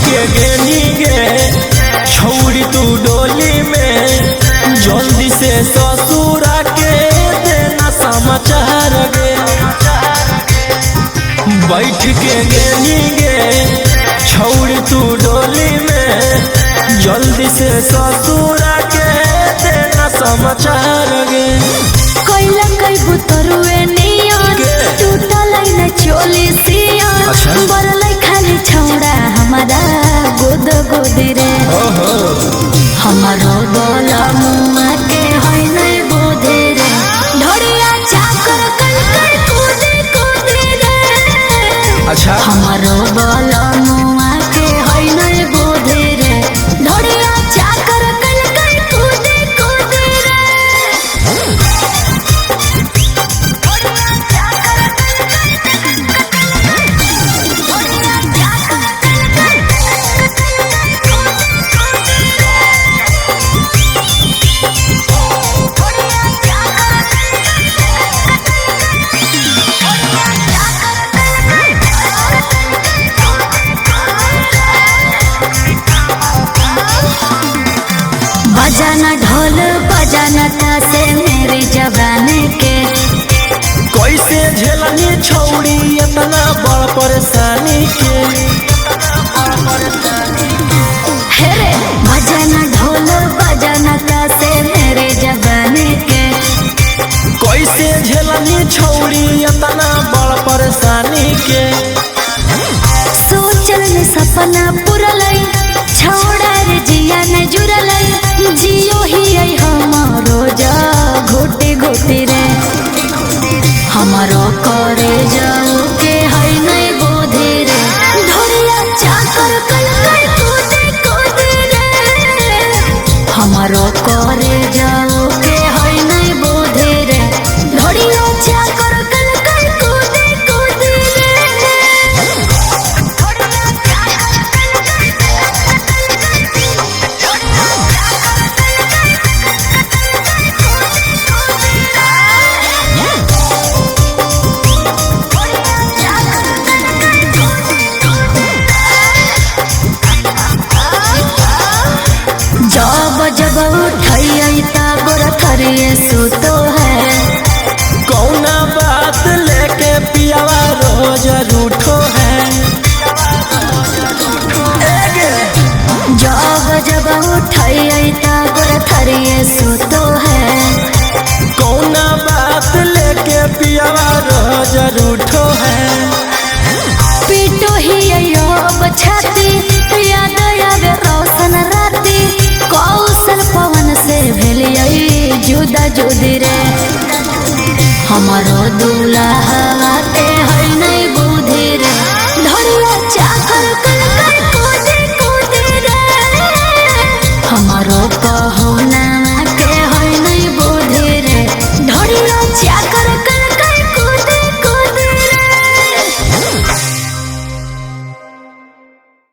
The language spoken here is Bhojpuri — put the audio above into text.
के गेनी गे छौड़ी तू डोली में, जल्दी से ससुरा के देना समाचार गे। बैठ के गेनी गे छौड़ी तू डोली में, जल्दी से ससुरा के देना समाचार गे। कोइला कई बुतरुए नियन टूटल न चोली सियन, बरलै खाली छौड़ा हमारा गोद गोद रे। हमारो बोला मुआ के होय नै बोधे रे, ढोड़िया चाकर कल कर कूदे कूदे रे। अच्छा हमारो बोला मुआ के होय नै बोधे रे, ढोड़िया चाकर कल कर कूदे कूदे रे। बजाना ढोल बजाना तासे मेरी जवानी के, कैसे झेलनी छौड़ी इतना बड़ परेशानी के। हे रे बजाना ढोल बजाना तासे मेरी जवानी के, कैसे झेलनी छौड़ी इतना बड़ परेशानी के। सोचल ने सपना पुरलै छौड़ा रे जिया न जुरलै, जियो ही आई हमारो जा घोटे घोटे रे। हमारो करे जाओ के है नहीं बोधे रे, ढोरिया चाकर कल कर कूदे कूदे रे। हमारो करे जाओ के है नहीं बोधे रे, ढोरिया चाकर कल कर कूदे कूदे रे। जब उठाई तब थरिए सुतो है, कौना बात लेके पियावा रोज रूठो है। जब उठाई तब थरिए सुतो है, कौना बात लेके पियावा रोज रूठो है। पीटो ही अब छाती याद आवे रोशन राती, कौशल पवन से भेलियै जुदा जुदी रे। हमारो दूल्हा